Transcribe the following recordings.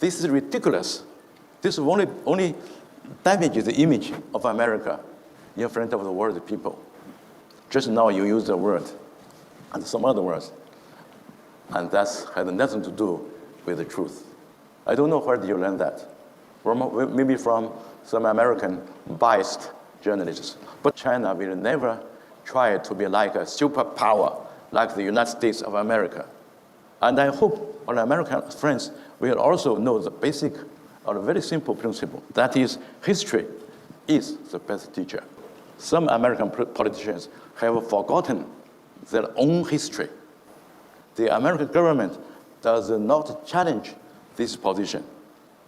This is ridiculous. This only damages the image of America in front of the world people. Just now you use the word and some other words, and that had nothing to do with the truth. I don't know where did you learn that. Maybe from some American biased journalists. But China will never try to be like a superpower, like the United States of America. And I hope our American friends will also know the basic or very simple principle. That is, history is the best teacher. Some American politicians have forgotten their own history. The American government does not challenge this position.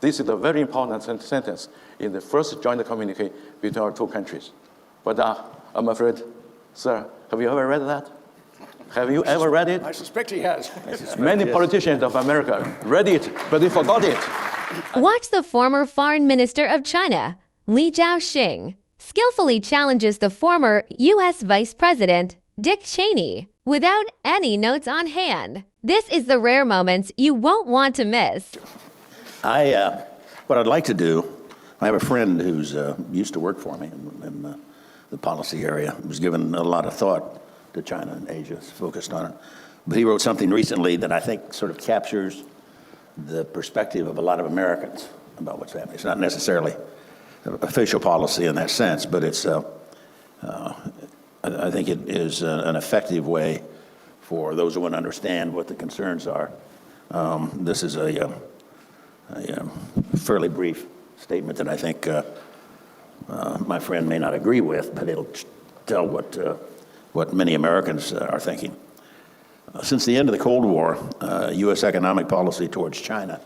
This is a very important sentence in the first joint communique between our two countries. But I'm afraid, sir, have you ever read that? Have you ever read it? I suspect he has. Many politicians of America read it, but they forgot it. Watch the former foreign minister of China, ZhaoXing, skillfully challenges the former U.S. Vice President, Dick Cheney, without any notes on hand. This is the rare moments you won't want to miss. What I'd like to do, I have a friend who's used to work for me in the policy area, who's given a lot of thought to China and Asia, focused on it. But he wrote something recently that I think sort of captures the perspective of a lot of Americans about what's happening. It's not necessarily official policy in that sense, but it's, I think it is an effective way for those who want to understand what the concerns are. This is a fairly brief statement that I think my friend may not agree with, but it'll tell what many Americans are thinking. Since the end of the Cold War, U.S. economic policy towards China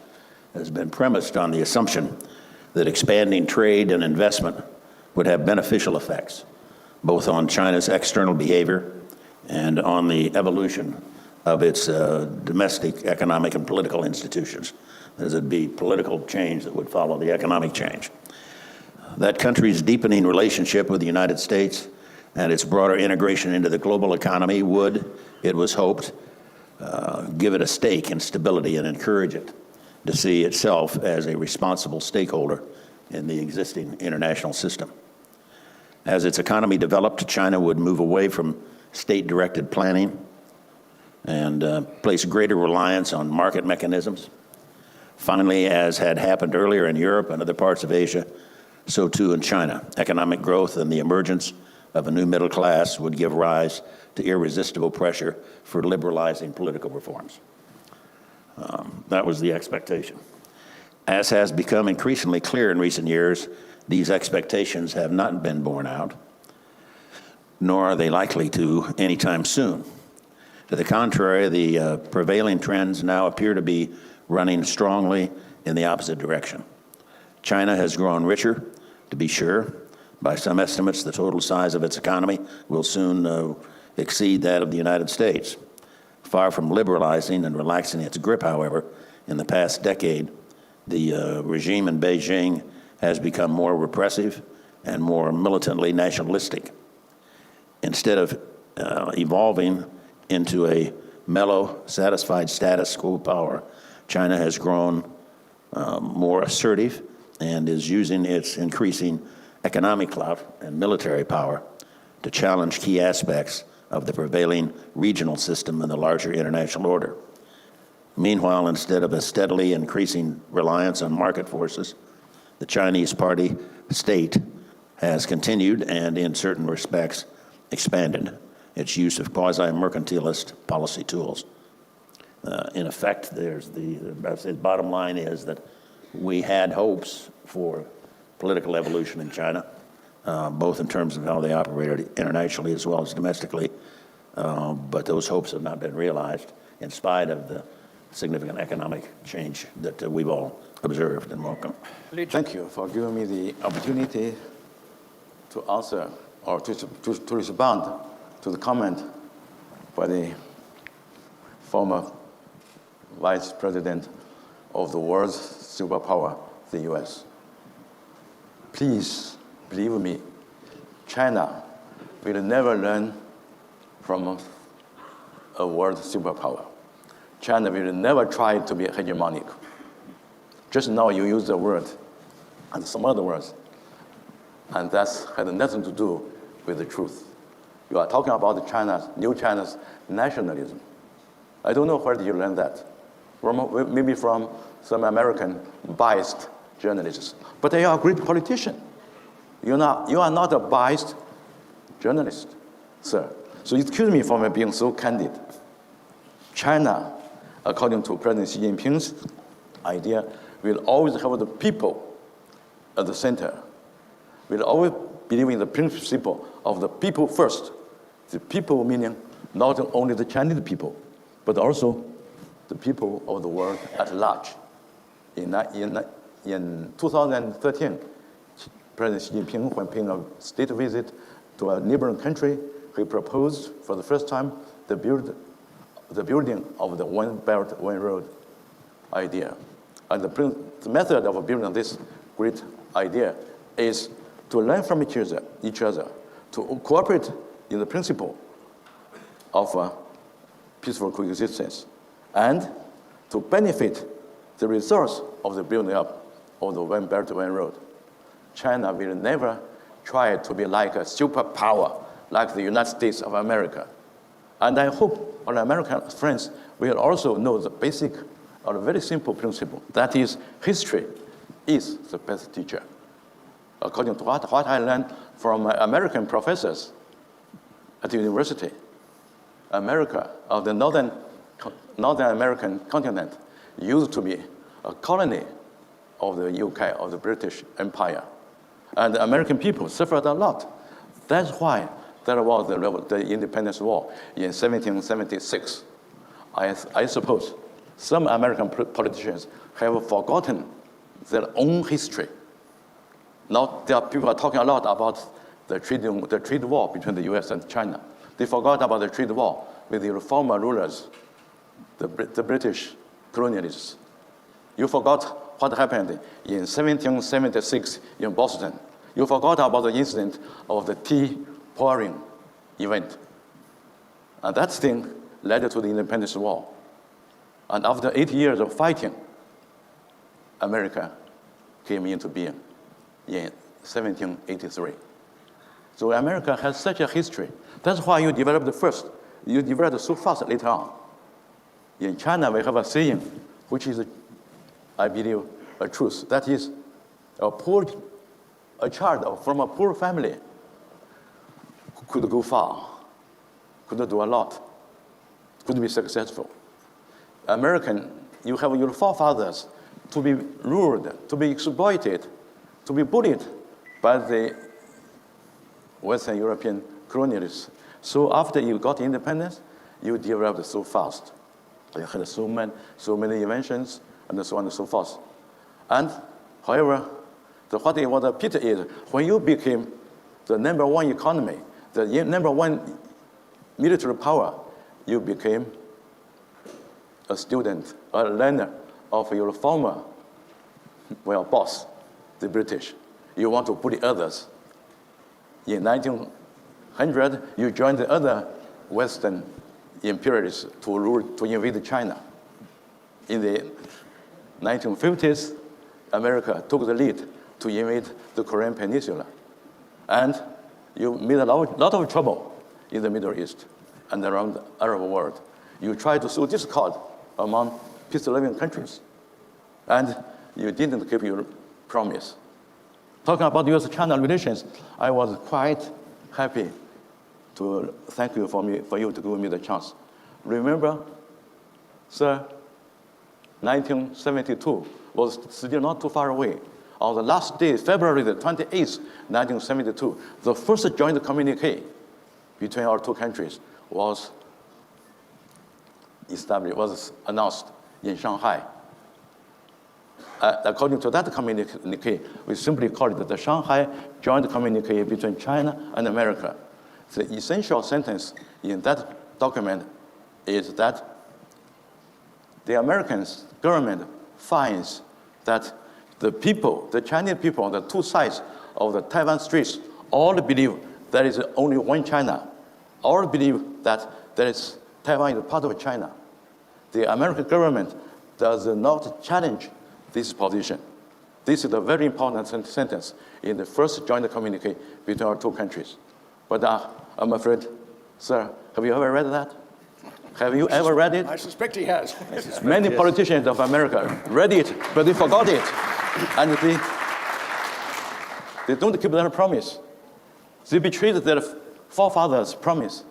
has been premised on the assumption that expanding trade and investment would have beneficial effects, both on China's external behavior and on the evolution of its domestic economic and political institutions. There'd be political change that would follow the economic change. That country's deepening relationship with the United States and its broader integration into the global economy would, it was hoped, give it a stake in stability and encourage it to see itself as a responsible stakeholder in the existing international system. As its economy developed, China would move away from state-directed planning and place greater reliance on market mechanisms. Finally, as had happened earlier in Europe and other parts of Asia, so too in China. Economic growth and the emergence of a new middle class would give rise to irresistible pressure for liberalizing political reforms. That was the expectation. As has become increasingly clear in recent years, these expectations have not been borne out, nor are they likely to anytime soon. To the contrary, the prevailing trends now appear to be running strongly in the opposite direction. China has grown richer, to be sure. By some estimates, the total size of its economy will soon exceed that of the United States. Far from liberalizing and relaxing its grip, however, in the past decade, the regime in Beijing has become more repressive and more militantly nationalistic. Instead of evolving into a mellow, satisfied status quo power, China has grown more assertive and is using its increasing economic clout and military power to challenge key aspects of the prevailing regional system and the larger international order. Meanwhile, instead of a steadily increasing reliance on market forces, the Chinese party state has continued and, in certain respects, expanded its use of quasi-mercantilist policy tools. In effect, the bottom line is that we had hopes for political evolution in China, both in terms of how they operated internationally as well as domestically, but those hopes have not been realized in spite of the significant economic change that we've all observed and welcomed. Thank you for giving me the opportunity to answer or to respond to the comment by the former Vice President of the world's superpower, the US. Please believe me, China will never learn from a world superpower. China will never try to be hegemonic. Just now you use the word and some other words, and that's had nothing to do with the truth. You are talking about new China's nationalism. I don't know where did you learn that. Maybe from some American biased journalists. But you are a great politician. You are not a biased journalist, sir. So excuse me for being so candid. China, according to President Xi Jinping's idea, will always have the people at the center. Will always believe in the principle of the people first. The people meaning not only the Chinese people, but also the people of the world at large. In 2013, President Xi Jinping, when paying a state visit to a neighboring country, he proposed for the first time the building of the One Belt, One Road idea. And the method of building this great idea is to learn from each other, to cooperate in the principle of peaceful coexistence, and to benefit the results of the building up of the One Belt, One Road. China will never try to be like a superpower, like the United States of America. And I hope our American friends will also know the basic or very simple principle. That is, history is the best teacher. According to what I learned from my American professors at the university, America, of the Northern American continent, used to be a colony of the UK, of the British Empire. And the American people suffered a lot. That's why there was the independence war in 1776. I suppose some American politicians have forgotten their own history. Now people are talking a lot about the trade war between the US and China. They forgot about the trade war with the former rulers, the British colonialists. You forgot what happened in 1776 in Boston. You forgot about the incident of the tea pouring event. And that thing led to the independence war. And after 8 years of fighting, America came into being in 1783. So America has such a history. That's why you developed first. You developed so fast later on. In China, we have a saying, which is, I believe, a truth. That is, a child from a poor family could go far, could do a lot, could be successful. American, you have your forefathers to be ruled, to be exploited, to be bullied by the Western European colonialists. So after you got independence, you developed so fast. You had so many inventions, and so on and so forth. And however, what the pity is, when you became the number one economy, the number one military power, you became a student, a learner of your former, boss, the British. You want to bully others. In 1900, you joined the other Western imperialists to invade China. In the 1950s, America took the lead to invade the Korean Peninsula. And you made a lot of trouble in the Middle East and around the Arab world. You tried to sow discord among peace-loving countries. And you didn't keep your promise. Talking about U.S.-China relations, I was quite happy to thank you for you to give me the chance. Remember, sir, 1972 was still not too far away. On the last day, February the 28th, 1972, the first joint communique between our two countries was announced in Shanghai. According to that communique, we simply call it the Shanghai Joint Communique between China and America. The essential sentence in that document is that the American government finds that the people, the Chinese people on the two sides of the Taiwan Straits, all believe there is only one China. All believe that Taiwan is part of China. The American government does not challenge this position. This is a very important sentence in the first joint communique between our two countries. But I'm afraid, sir, have you ever read that? Have you ever read it? I suspect he has. Many politicians of America read it, but they forgot it. And they don't keep their promise. They betrayed their forefathers' promise.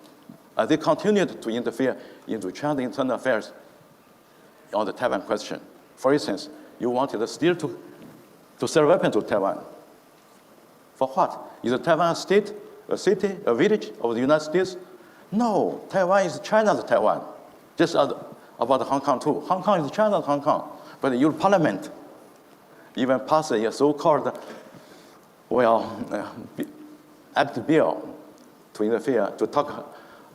And they continued to interfere into China's internal affairs on the Taiwan question. For instance, you wanted still to sell weapons to Taiwan. For what? Is Taiwan a state, a city, a village of the United States? No, Taiwan is China's Taiwan. Just about Hong Kong too. Hong Kong is China's Hong Kong. But the European Parliament even passed a so-called, act bill to interfere, to talk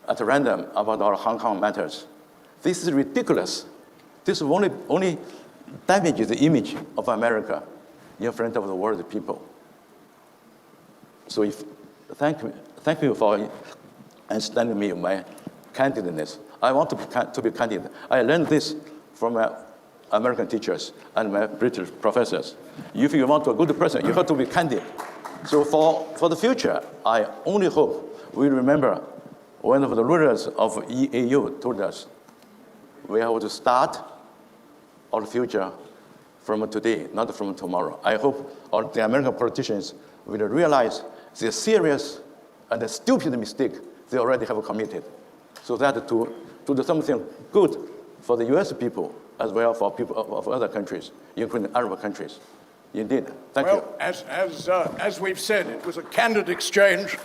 at random about our Hong Kong matters. This is ridiculous. This only damages the image of America in front of the world people. So thank you for understanding me, my candidness. I want to be candid. I learned this from my American teachers and my British professors. If you want to be a good person, you have to be candid. So for the future, I only hope we remember one of the rulers of EAU told us, we have to start our future from today, not from tomorrow. I hope all the American politicians will realize the serious and the stupid mistake they already have committed, so that to do something good for the US people as well for people of other countries, including Arab countries. Indeed. Thank you. Well, as we've said, it was a candid exchange.